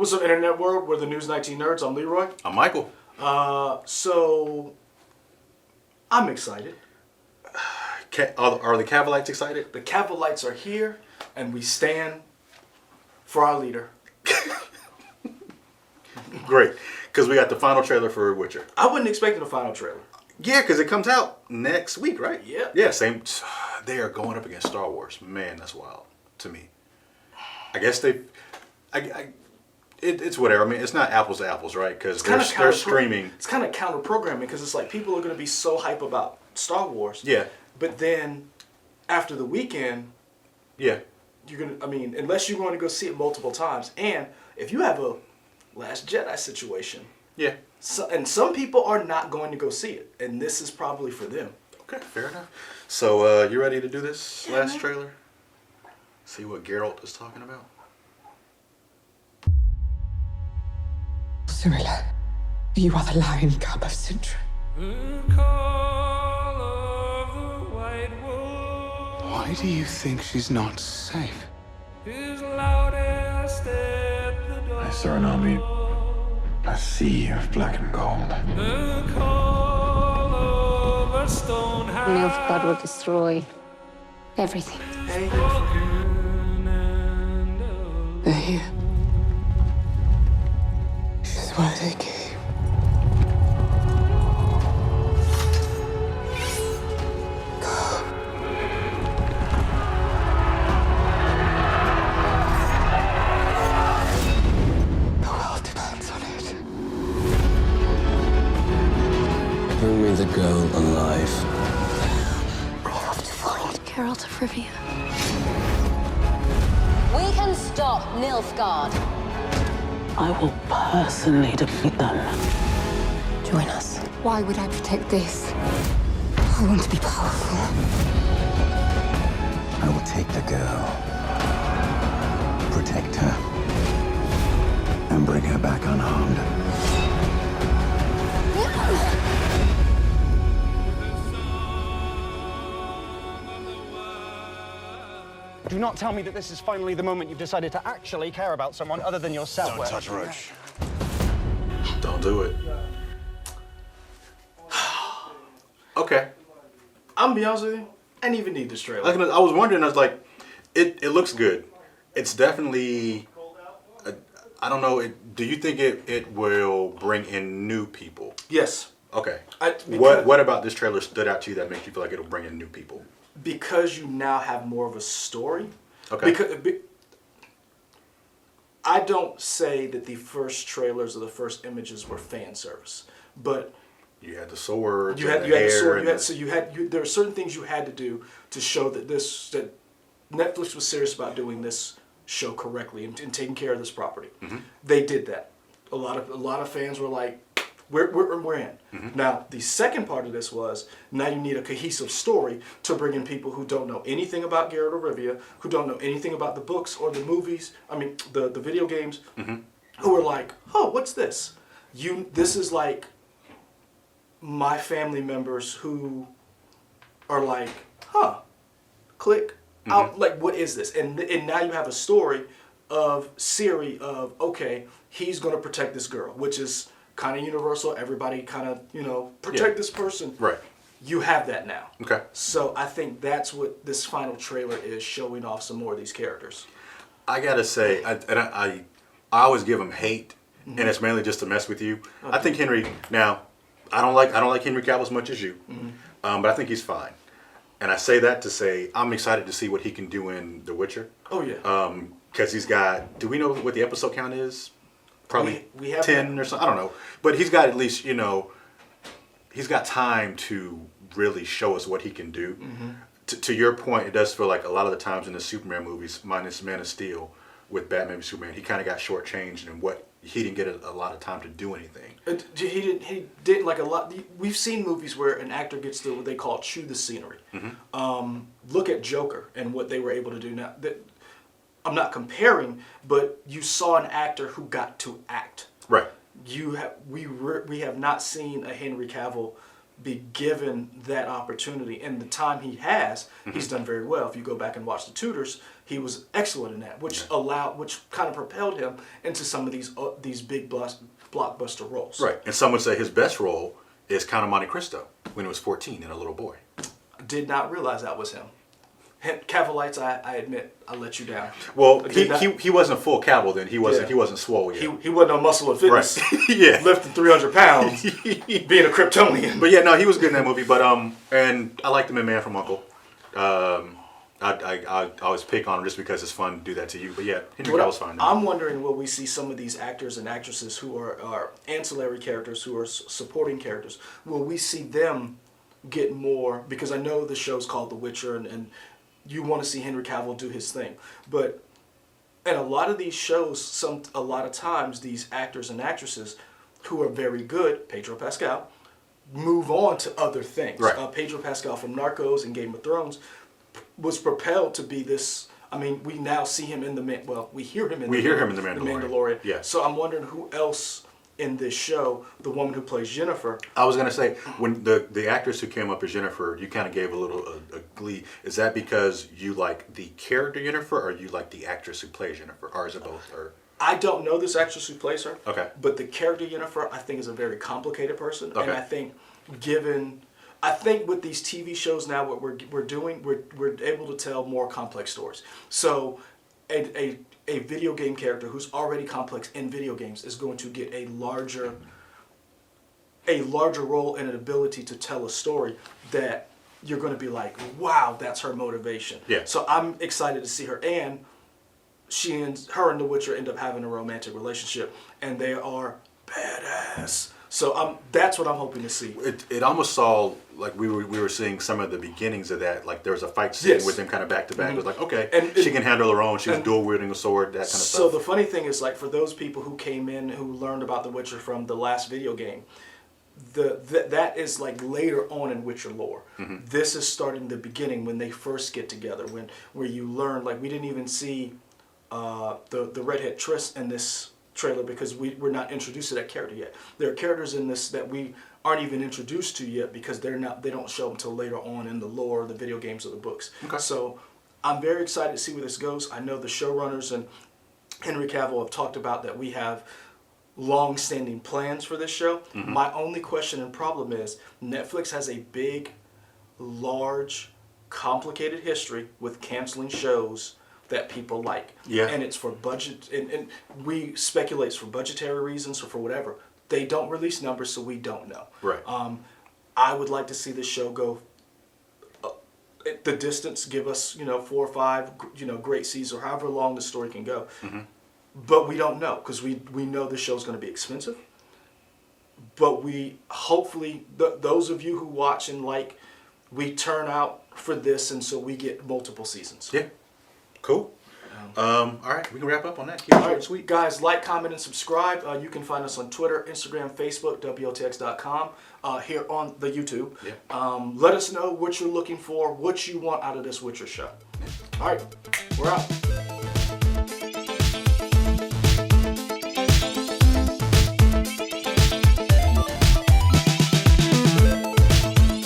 What's up, Internet World? We're the News 19 Nerds. I'm Leroy. I'm Michael. So I'm excited. Are the Cavalites excited? The Cavalites are here, and we stand for our leader. Great, because we got the final trailer for Witcher. I wasn't expecting a final trailer. Yeah, because it comes out next week, right? Yeah. Yeah, same. They are going up against Star Wars. Man, that's wild to me. I guess it's whatever. I mean, it's not apples to apples, right? Because they're streaming. It's kind of counter programming because it's like people are going to be so hype about Star Wars. Yeah. But then after the weekend, yeah, you're gonna. I mean, unless you're going to go see it multiple times, and if you have a Last Jedi situation, yeah. So, and some people are not going to go see it, and this is probably for them. Okay, fair enough. So, you ready to do this last man. trailer? See what Geralt is talking about? Cyrilla, you are the lion cub of Sintra. Why do you think she's not safe? I saw an army, a sea of black and gold. Nilfgaard will destroy everything. Hey, They're here. This is why they came. The world depends on it. Bring me the girl alive. We have to find Geralt of Rivia. We can stop Nilfgaard. I will personally defeat them. Join us. Why would I protect this? I want to be powerful. I will take the girl, protect her, and bring her back unharmed. Do not tell me that this is finally the moment you've decided to actually care about someone other than yourself. Don't touch Roach. Don't do it. Okay. I'm gonna be honest with you. I didn't even need this trailer. I was wondering. I was like, it looks good. It's definitely. I don't know. Do you think it will bring in new people? Yes. Okay. Because- What about this trailer stood out to you that makes you feel like it'll bring in new people? Because you now have more of a story. Okay. I don't say that the first trailers or the first images were fan service, but You had the sword. you had the sword. There are certain things you had to do to show that that Netflix was serious about doing this show correctly and taking care of this property. Mm-hmm. They did that. A lot of fans were like, we're in. Mm-hmm. Now, the second part of this was, now you need a cohesive story to bring in people who don't know anything about Geralt of Rivia, who don't know anything about the books or the movies, the video games, who are like, oh, what's this? This is like my family members who are like, huh, click, out, like, what is this? And now you have a story of Ciri of, okay, he's going to protect this girl, which is kind of universal. Everybody kind of, protect this person. Right. You have that now. Okay. So I think that's what this final trailer is, showing off some more of these characters. I gotta say, I always give him hate, and it's mainly just to mess with you. I think Henry. Now, I don't like Henry Cavill as much as you, but I think he's fine. And I say that to say I'm excited to see what he can do in The Witcher. Oh yeah. Because he's got. Do we know what the episode count is? Probably we have 10 or something. I don't know, but he's got at least he's got time to really show us what he can do. To your point, it does feel like a lot of the times in the Superman movies, minus Man of Steel, with Batman v Superman, he kind of got shortchanged in what he didn't get a lot of time to do anything. He didn't like a lot. We've seen movies where an actor gets to what they call chew the scenery. Look at Joker and what they were able to do now. I'm not comparing, but you saw an actor who got to act. Right. We have not seen a Henry Cavill be given that opportunity. And the time he has, he's done very well. If you go back and watch The Tudors, he was excellent in that, which kind of propelled him into some of these big blockbuster roles. Right. And some would say his best role is Count of Monte Cristo when he was 14 and a little boy. Did not realize that was him. Cavalites, I admit, I let you down. Well, he wasn't full Cavill then. He wasn't swole yet. He wasn't on Muscle and Fitness. Right. Yeah. Lifting 300 pounds, being a Kryptonian. But yeah, no, he was good in that movie. But and I liked him in Man from U.N.C.L.E. I always pick on him just because it's fun to do that to you. But yeah, Henry Cavill's fine. I'm wondering, will we see some of these actors and actresses who are ancillary characters, who are supporting characters? Will we see them get more? Because I know the show's called The Witcher, and you want to see Henry Cavill do his thing. But in a lot of these shows, a lot of times these actors and actresses who are very good, Pedro Pascal, move on to other things. Right. Pedro Pascal from Narcos and Game of Thrones was propelled to be this. I mean, we now see him in we hear him in the Mandalorian. Yeah. So I'm wondering who else in this show, the woman who plays Jennifer. I was gonna say, when the actress who came up as Jennifer, you kind of gave a little a glee. Is that because you like the character Jennifer, or you like the actress who plays Jennifer, or is it both? Or I don't know this actress who plays her. Okay. But the character Jennifer, I think, is a very complicated person, okay. And I think with these TV shows now, what we're doing, we're able to tell more complex stories. So, a video game character who's already complex in video games is going to get a larger role and an ability to tell a story that you're going to be like, wow, that's her motivation. Yeah. So I'm excited to see her, and her and The Witcher end up having a romantic relationship, and they are badass. So that's what I'm hoping to see. It almost saw like we were seeing some of the beginnings of that. Like there was a fight scene with them kind of back to back. It was like, okay, and she can handle her own. She was dual wielding a sword, that kind of stuff. So the funny thing is, like, for those people who came in who learned about The Witcher from the last video game, that is like later on in Witcher lore. Mm-hmm. This is starting the beginning when they first get together, where you learn, like, we didn't even see the redhead Triss in this trailer because we're not introduced to that character yet. There are characters in this that we aren't even introduced to yet because they don't show them until later on in the lore, the video games, or the books. Okay. So I'm very excited to see where this goes. I know the showrunners and Henry Cavill have talked about that we have long-standing plans for this show. Mm-hmm. My only question and problem is Netflix has a big, large, complicated history with canceling shows that people like. Yeah. And it's for budget, and we speculate it's for budgetary reasons or for whatever. They don't release numbers, so we don't know. Right. I would like to see this show go the distance, give us 4 or 5 great seasons, or however long the story can go. Mm-hmm. But we don't know because we know the show's going to be expensive. But we hopefully those of you who watch and like, we turn out for this, and so we get multiple seasons. Yeah. Cool. All right, we can wrap up on that. Keep it short and sweet. Guys, like, comment, and subscribe. You can find us on Twitter, Instagram, Facebook, WOTX.com, here on the YouTube. Yeah. Let us know what you're looking for, what you want out of this Witcher show. All right, we're out.